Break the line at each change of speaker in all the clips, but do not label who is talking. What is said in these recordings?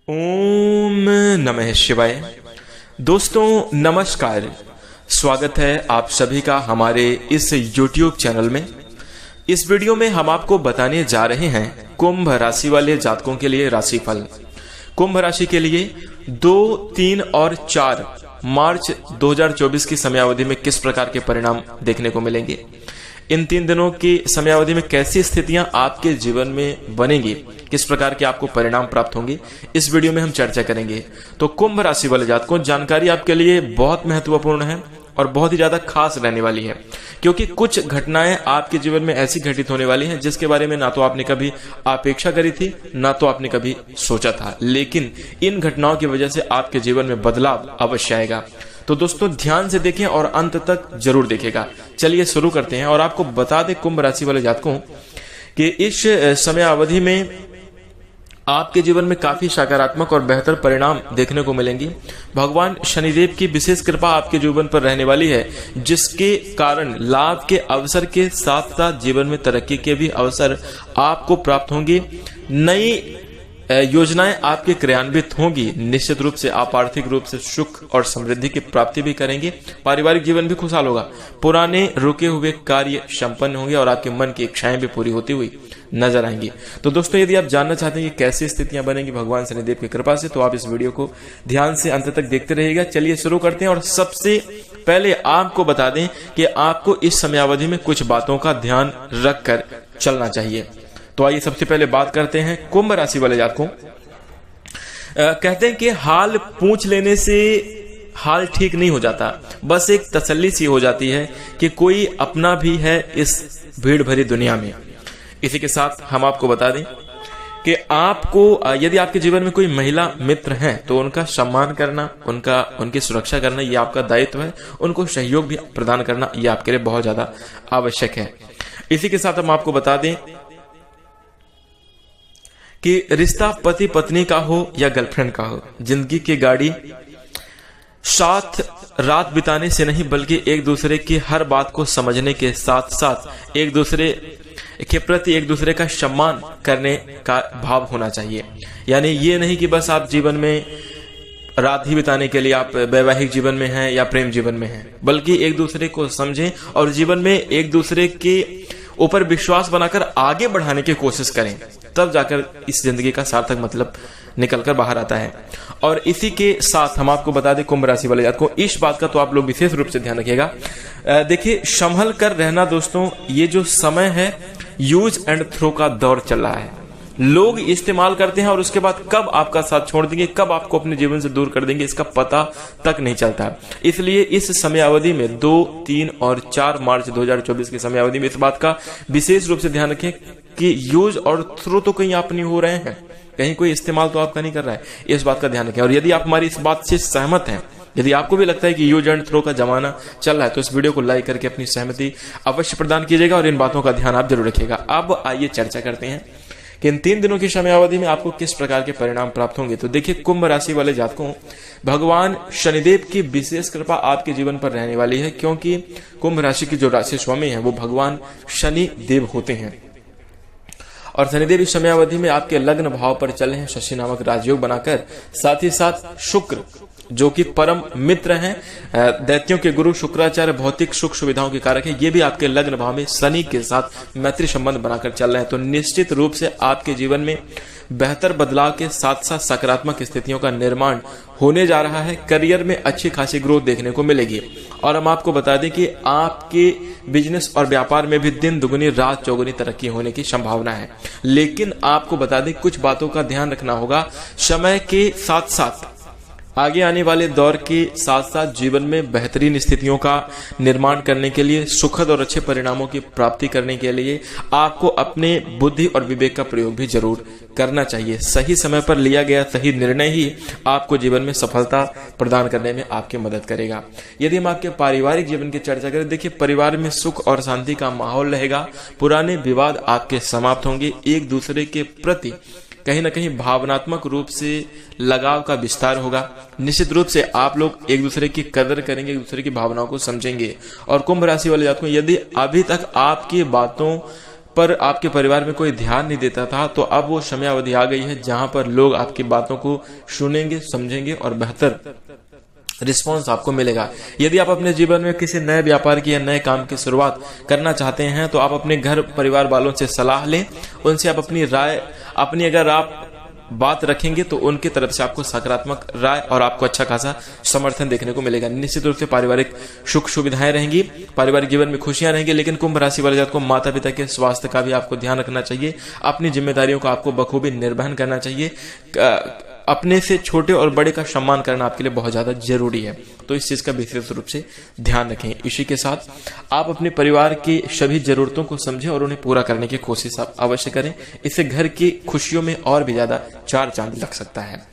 ओम नमः शिवाय। दोस्तों नमस्कार, स्वागत है आप सभी का हमारे इस YouTube चैनल में। इस वीडियो में हम आपको बताने जा रहे हैं कुंभ राशि वाले जातकों के लिए राशिफल। कुंभ राशि के लिए 2, 3 और 4 मार्च 2024 की समयावधि में किस प्रकार के परिणाम देखने को मिलेंगे, इन 3 दिनों की समयावधि में कैसी स्थितियां आपके जीवन में बनेंगी, किस प्रकार के आपको परिणाम प्राप्त होंगे, इस वीडियो में हम चर्चा करेंगे। तो कुंभ राशि वाले जातकों, जानकारी आपके लिए बहुत महत्वपूर्ण है और बहुत ही ज्यादा खास रहने वाली है, क्योंकि कुछ घटनाएं आपके जीवन में ऐसी घटित होने वाली हैं जिसके बारे में ना तो आपने कभी अपेक्षा करी थी, ना तो आपने कभी सोचा था, लेकिन इन घटनाओं की वजह से आपके जीवन में बदलाव अवश्य आएगा। तो दोस्तों ध्यान से देखें और अंत तक जरूर देखेगा। चलिए शुरू करते हैं और आपको बता दें कुंभ राशि वाले जातकों कि इस समय अवधि में आपके जीवन में काफी सकारात्मक और बेहतर परिणाम देखने को मिलेंगे। भगवान शनिदेव की विशेष कृपा आपके जीवन पर रहने वाली है, जिसके कारण लाभ के अवसर के साथ साथ जीवन में तरक्की के भी अवसर आपको प्राप्त होंगे। नई योजनाएं आपके क्रियान्वित होंगी। निश्चित रूप से आप आर्थिक रूप से सुख और समृद्धि की प्राप्ति भी करेंगे। पारिवारिक जीवन भी खुशहाल होगा। पुराने रुके हुए कार्य संपन्न होंगे और आपके मन की इच्छाएं भी पूरी होती हुई नजर आएंगी। तो दोस्तों यदि आप जानना चाहते हैं कि कैसी स्थितियां बनेंगी भगवान शनिदेव की कृपा से, तो आप इस वीडियो को ध्यान से अंत तक देखते रहिएगा। चलिए शुरू करते हैं और सबसे पहले आपको बता दें कि आपको इस समयावधि में कुछ बातों का ध्यान रखकर चलना चाहिए। तो आइए सबसे पहले बात करते हैं कुंभ राशि वाले जातकों। कहते हैं कि हाल पूछ लेने से हाल ठीक नहीं हो जाता, बस एक तसल्ली सी हो जाती है कि कोई अपना भी है इस भीड़ भरी दुनिया में। इसी के साथ हम आपको बता दें कि आपको यदि आपके जीवन में कोई महिला मित्र हैं तो उनका सम्मान करना, उनकी सुरक्षा करना ये आपका दायित्व है। उनको सहयोग भी प्रदान करना ये आपके लिए बहुत ज्यादा आवश्यक है। इसी के साथ हम आपको बता दें कि रिश्ता पति पत्नी का हो या गर्लफ्रेंड का हो, जिंदगी की गाड़ी साथ रात बिताने से नहीं बल्कि एक दूसरे की हर बात को समझने के साथ साथ एक दूसरे के प्रति एक दूसरे का सम्मान करने का भाव होना चाहिए। यानी ये नहीं कि बस आप जीवन में रात ही बिताने के लिए आप वैवाहिक जीवन में हैं या प्रेम जीवन में हैं, बल्कि एक दूसरे को समझें और जीवन में एक दूसरे के ऊपर विश्वास बनाकर आगे बढ़ाने की कोशिश करें, तब जाकर इस जिंदगी का सार्थक मतलब निकलकर बाहर आता है। और इसी के साथ हम आपको बता दें कुंभ राशि वाले जातकों, इस बात का तो आप लोग विशेष रूप से ध्यान रखिएगा। देखिए संभल कर रहना दोस्तों, ये जो समय है यूज एंड थ्रो का दौर चल रहा है। लोग इस्तेमाल करते हैं और उसके बाद कब आपका साथ छोड़ देंगे, कब आपको अपने जीवन से दूर कर देंगे, इसका पता तक नहीं चलता। इसलिए इस समय अवधि में 2, 3 और 4 मार्च 2024 की समय अवधि में इस बात का विशेष रूप से ध्यान रखें कि यूज और थ्रो तो कहीं आप नहीं हो रहे हैं, कहीं कोई इस्तेमाल तो आपका नहीं कर रहा है, इस बात का ध्यान रखें। और यदि आप हमारी इस बात से सहमत हैं, यदि आपको भी लगता है कि यूज एंड थ्रो का जमाना चल रहा है, तो इस वीडियो को लाइक करके अपनी सहमति अवश्य प्रदान कीजिएगा और इन बातों का ध्यान आप जरूर रखिएगा। अब आइए चर्चा करते हैं कि इन 3 दिनों की समयावधि में आपको किस प्रकार के परिणाम प्राप्त होंगे। तो देखिए कुंभ राशि वाले जातकों, भगवान शनिदेव की विशेष कृपा आपके जीवन पर रहने वाली है, क्योंकि कुंभ राशि की जो राशि स्वामी है वो भगवान शनि देव होते हैं। और शनिदेव इस समयावधि में आपके लग्न भाव पर चले हैं शशि नामक राजयोग बनाकर। साथ ही साथ शुक्र जो कि परम मित्र हैं, दैत्यों के गुरु शुक्राचार्य भौतिक सुख सुविधाओं के कारक है, ये भी आपके लग्न भाव में शनि के साथ मैत्री संबंध बनाकर चल रहे हैं। तो निश्चित रूप से आपके जीवन में बेहतर बदलाव के साथ साथ सकारात्मक स्थितियों का निर्माण होने जा रहा है। करियर में अच्छी खासी ग्रोथ देखने को मिलेगी। और हम आपको बता दें कि आपके बिजनेस और व्यापार में भी दिन दुगुनी रात चौगुनी तरक्की होने की संभावना है। लेकिन आपको बता दें कुछ बातों का ध्यान रखना होगा। समय के साथ साथ आगे आने वाले दौर के साथ साथ जीवन में बेहतरीन स्थितियों का निर्माण करने के लिए, सुखद और अच्छे परिणामों की प्राप्ति करने के लिए आपको अपने बुद्धि और विवेक का प्रयोग भी जरूर करना चाहिए। सही समय पर लिया गया सही निर्णय ही आपको जीवन में सफलता प्रदान करने में आपकी मदद करेगा। यदि हम आपके पारिवारिक जीवन की चर्चा करें, देखिए परिवार में सुख और शांति का माहौल रहेगा। पुराने विवाद आपके समाप्त होंगे। एक दूसरे के प्रति कहीं ना कहीं भावनात्मक रूप से लगाव का विस्तार होगा। निश्चित रूप से आप लोग एक दूसरे की कदर करेंगे, एक दूसरे की भावनाओं को समझेंगे। और कुंभ राशि वाले जातकों, यदि अभी तक आपकी बातों पर आपके परिवार में कोई ध्यान नहीं देता था, तो अब वो समयावधि आ गई है जहां पर लोग आपकी बातों को सुनेंगे, समझेंगे और बेहतर रिस्पॉन्स आपको मिलेगा। यदि आप अपने जीवन में किसी नए व्यापार की या नए काम की शुरुआत करना चाहते हैं तो आप अपने घर परिवार वालों से सलाह लें, उनसे आप अपनी राय, अगर आप बात रखेंगे तो उनकी तरफ से आपको सकारात्मक राय और आपको अच्छा खासा समर्थन देखने को मिलेगा। निश्चित रूप से पारिवारिक सुख सुविधाएं रहेंगी, पारिवारिक जीवन में खुशियां रहेंगी, लेकिन कुंभ राशि वाले जातकों को माता पिता के स्वास्थ्य का भी आपको ध्यान रखना चाहिए। अपनी जिम्मेदारियों को आपको बखूबी निर्वहन करना चाहिए। अपने से छोटे और बड़े का सम्मान करना आपके लिए बहुत ज्यादा जरूरी है, तो इस चीज का विशेष रूप से ध्यान रखें। इसी के साथ आप अपने परिवार की सभी जरूरतों को समझें और उन्हें पूरा करने की कोशिश आप अवश्य करें। इससे घर की खुशियों में और भी ज्यादा चार चांद लग सकता है।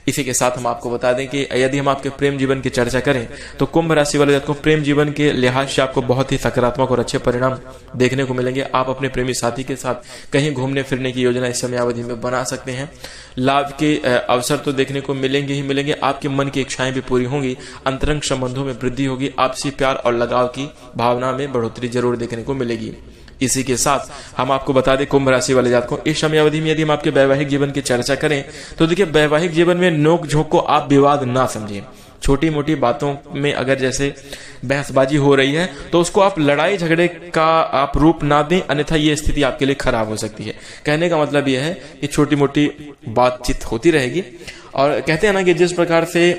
इसी के साथ हम आपको बता दें कि यदि हम आपके प्रेम जीवन की चर्चा करें तो कुंभ राशि वाले जातकों को प्रेम जीवन के लिहाज से आपको बहुत ही सकारात्मक और अच्छे परिणाम देखने को मिलेंगे। आप अपने प्रेमी साथी के साथ कहीं घूमने फिरने की योजना इस समयावधि में बना सकते हैं। लाभ के अवसर तो देखने को मिलेंगे ही मिलेंगे, आपके मन की इच्छाएं भी पूरी होंगी, अंतरंग संबंधों में वृद्धि होगी, आपसी प्यार और लगाव की भावना में बढ़ोतरी जरूर देखने को मिलेगी। इसी के साथ हम आपको बता दें कुंभ राशि वाले जातकों इस समयावधि में यदि हम आपके वैवाहिक जीवन की चर्चा करें तो देखिए, वैवाहिक जीवन में नोक झोंक को आप विवाद ना समझें। छोटी मोटी बातों में अगर जैसे बहसबाजी हो रही है तो उसको आप लड़ाई झगड़े का आप रूप ना दें, अन्यथा ये स्थिति आपके लिए खराब हो सकती है। कहने का मतलब यह है कि छोटी मोटी बातचीत होती रहेगी, और कहते हैं ना कि जिस प्रकार से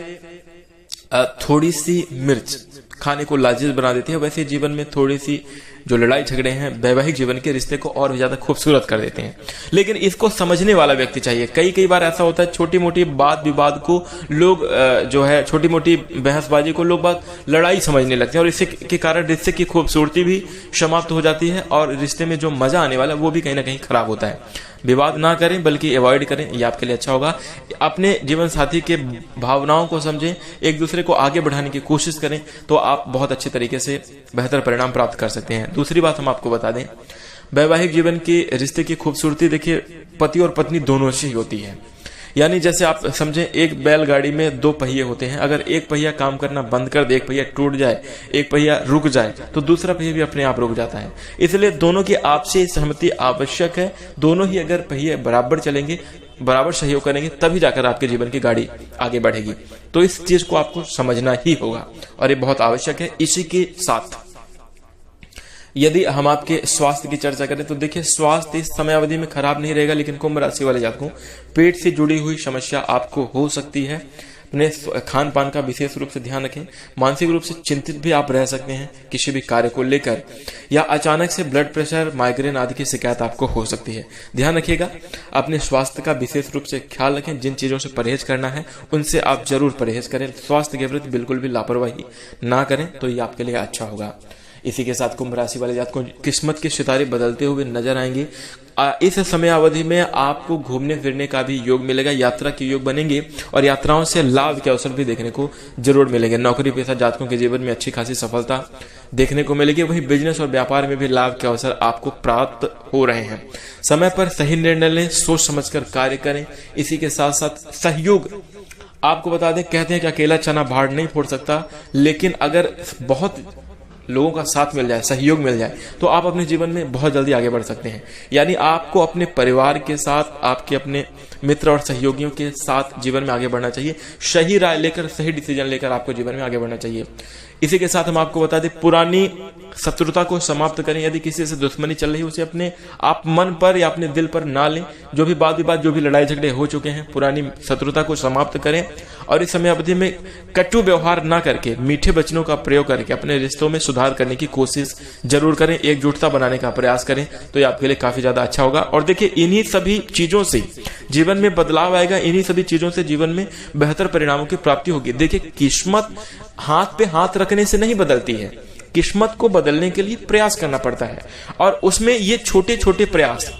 थोड़ी सी मिर्च खाने को लाजीज बना देती है, वैसे जीवन में थोड़ी सी जो लड़ाई झगड़े हैं वैवाहिक जीवन के रिश्ते को और भी ज्यादा खूबसूरत कर देते हैं। लेकिन इसको समझने वाला व्यक्ति चाहिए। कई बार ऐसा होता है छोटी मोटी बात विवाद को लोग जो है छोटी मोटी बहसबाजी को लोग बात लड़ाई समझने लगते हैं, और इससे के कारण रिश्ते की खूबसूरती भी समाप्त हो जाती है और रिश्ते में जो मजा आने वाला वो भी कहीं ना कहीं खराब होता है। विवाद ना करें बल्कि अवॉइड करें, ये आपके लिए अच्छा होगा। अपने जीवन साथी के भावनाओं को समझें, एक दूसरे को आगे बढ़ाने की कोशिश करें, तो आप बहुत अच्छे तरीके से बेहतर परिणाम प्राप्त कर सकते हैं। दूसरी बात हम आपको बता दें, वैवाहिक जीवन के रिश्ते की खूबसूरती देखिए पति और पत्नी दोनों से ही होती है। यानी जैसे आप समझें एक बैलगाड़ी में दो पहिए होते हैं, अगर एक पहिया काम करना बंद कर दे, एक पहिया टूट जाए, एक पहिया रुक जाए, तो दूसरा पहिया भी अपने आप रुक जाता है। इसलिए दोनों की आपसी सहमति आवश्यक है। दोनों ही अगर पहिए बराबर चलेंगे, बराबर सहयोग करेंगे, तभी जाकर आपके जीवन की गाड़ी आगे बढ़ेगी। तो इस चीज को आपको समझना ही होगा और ये बहुत आवश्यक है। इसी के साथ यदि हम आपके स्वास्थ्य की चर्चा करें तो देखिए, स्वास्थ्य इस समयावधि में खराब नहीं रहेगा, लेकिन कुंभ राशि वाले जातकों पेट से जुड़ी हुई समस्या आपको हो सकती है। अपने खान पान का विशेष रूप से ध्यान रखें। मानसिक रूप से चिंतित भी आप रह सकते हैं किसी भी कार्य को लेकर, या अचानक से ब्लड प्रेशर, माइग्रेन आदि की शिकायत आपको हो सकती है। ध्यान रखिएगा, अपने स्वास्थ्य का विशेष रूप से ख्याल रखें। जिन चीजों से परहेज करना है उनसे आप जरूर परहेज करें। स्वास्थ्य के प्रति बिल्कुल भी लापरवाही ना करें, तो ये आपके लिए अच्छा होगा। इसी के साथ कुंभ राशि वाले जातकों को किस्मत के सितारे बदलते हुए नजर आएंगे। इस समय अवधि में आपको घूमने फिरने का भी योग मिलेगा, यात्रा के योग बनेंगे और यात्राओं से लाभ के अवसर भी देखने को जरूर मिलेंगे। नौकरी पेशा जातकों के जीवन में अच्छी खासी सफलता देखने को मिलेगी। वहीं बिजनेस और व्यापार में भी लाभ के अवसर आपको प्राप्त हो रहे हैं। समय पर सही निर्णय लें, सोच समझकर कार्य करें। इसी के साथ साथ सहयोग, आपको बता दें, कहते हैं कि अकेला चना भाड़ नहीं फोड़ सकता, लेकिन अगर बहुत लोगों का साथ मिल जाए, सहयोग मिल जाए, तो आप अपने जीवन में बहुत जल्दी आगे बढ़ सकते हैं। यानी आपको अपने परिवार के साथ, आपके अपने मित्र और सहयोगियों के साथ जीवन में आगे बढ़ना चाहिए। सही राय लेकर, सही डिसीजन लेकर आपको जीवन में आगे बढ़ना चाहिए। इसी के साथ हम आपको बता दें, पुरानी शत्रुता को समाप्त करें। यदि किसी से दुश्मनी चल रही है उसे अपने आप मन पर या अपने दिल पर ना लें। जो भी वाद विवाद, जो भी लड़ाई झगड़े हो चुके हैं, पुरानी शत्रुता को समाप्त करें और इस समय अवधि में कटु व्यवहार ना करके मीठे वचनों का प्रयोग करके अपने रिश्तों में सुधार करने की कोशिश जरूर करें। एकजुटता बनाने का प्रयास करें, तो ये आपके लिए काफी ज्यादा अच्छा होगा। और देखिए, इन्हीं सभी चीजों से जीवन में बदलाव आएगा, इन्हीं सभी चीजों से जीवन में बेहतर परिणामों की प्राप्ति होगी। देखिए, किस्मत हाथ पे हाथ रखने से नहीं बदलती है, किस्मत को बदलने के लिए प्रयास करना पड़ता है, और उसमें ये छोटे छोटे प्रयास,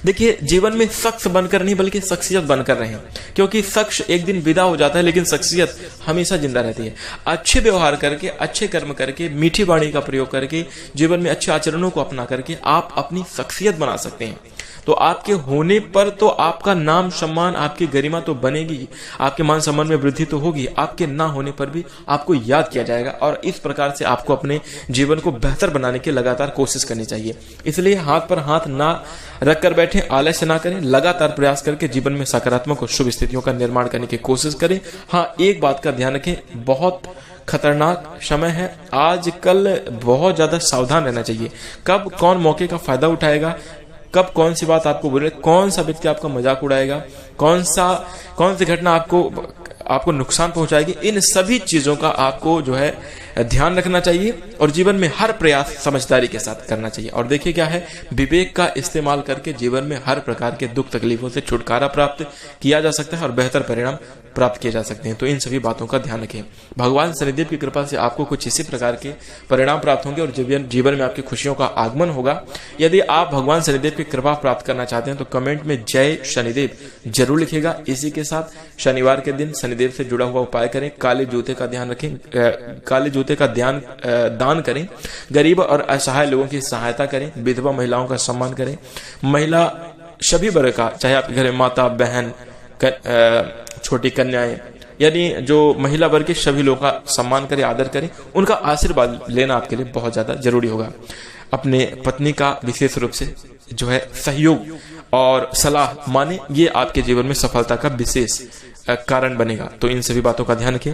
देखिए, जीवन में शख्स बनकर नहीं बल्कि शख्सियत बनकर रहें, क्योंकि शख्स एक दिन विदा हो जाता है लेकिन शख्सियत हमेशा जिंदा रहती है। अच्छे व्यवहार करके, अच्छे कर्म करके, मीठी वाणी का प्रयोग करके, जीवन में अच्छे आचरणों को अपना करके आप अपनी शख्सियत बना सकते हैं। तो आपके होने पर तो आपका नाम सम्मान, आपकी गरिमा तो बनेगी, आपके मान सम्मान में वृद्धि तो होगी, आपके ना होने पर भी आपको याद किया जाएगा। और इस प्रकार से आपको अपने जीवन को बेहतर बनाने की लगातार कोशिश करनी चाहिए। इसलिए हाथ पर हाथ ना रख कर बैठे, आलस्य ना करें, लगातार प्रयास करके जीवन में सकारात्मक और शुभ स्थितियों का निर्माण करने की कोशिश करें। हाँ, एक बात का ध्यान रखें, बहुत खतरनाक समय है आजकल, बहुत ज्यादा सावधान रहना चाहिए। कब कौन मौके का फायदा उठाएगा, कब कौन सी बात आपको बोले, कौन सा व्यक्ति आपका मजाक उड़ाएगा, कौन सी घटना आपको नुकसान पहुंचाएगी, इन सभी चीजों का आपको जो है ध्यान रखना चाहिए और जीवन में हर प्रयास समझदारी के साथ करना चाहिए। और देखिए क्या है, विवेक का इस्तेमाल करके जीवन में हर प्रकार के दुख तकलीफों से छुटकारा प्राप्त किया जा सकता है और बेहतर परिणाम प्राप्त किए जा सकते हैं। तो इन सभी बातों का ध्यान रखें। भगवान शनिदेव की कृपा से आपको कुछ इसी प्रकार के परिणाम प्राप्त होंगे और जीवन में आपकी खुशियों का आगमन होगा। यदि आप भगवान शनिदेव की कृपा प्राप्त करना चाहते हैं तो कमेंट में जय शनिदेव जरूर लिखेगा। इसी के साथ शनिवार के दिन शनिदेव से जुड़ा हुआ उपाय करें, काले जूते का ध्यान रखें, काले जूते का दान करें, गरीब और असहाय लोगों की सहायता करें, विधवा महिलाओं का सम्मान करें, महिला सभी वर्ग का, चाहे आपके घर में माता, बहन, छोटी कन्याएं, यानी जो महिला वर्ग के सभी लोगों का सम्मान करें, आदर करें, उनका आशीर्वाद लेना आपके लिए बहुत ज्यादा जरूरी होगा। अपने पत्नी का विशेष रूप से जो है सहयोग और सलाह माने, ये आपके जीवन में सफलता का विशेष कारण बनेगा। तो इन सभी बातों का ध्यान रखें।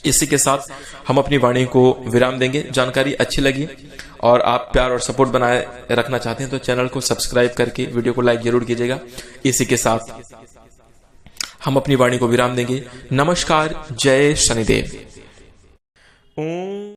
इसी के साथ हम अपनी वाणी को विराम देंगे। जानकारी अच्छी लगी और आप प्यार और सपोर्ट बनाए रखना चाहते हैं तो चैनल को सब्सक्राइब करके वीडियो को लाइक जरूर कीजिएगा। इसी के साथ हम अपनी वाणी को विराम देंगे। नमस्कार, जय शनिदेव। ओम।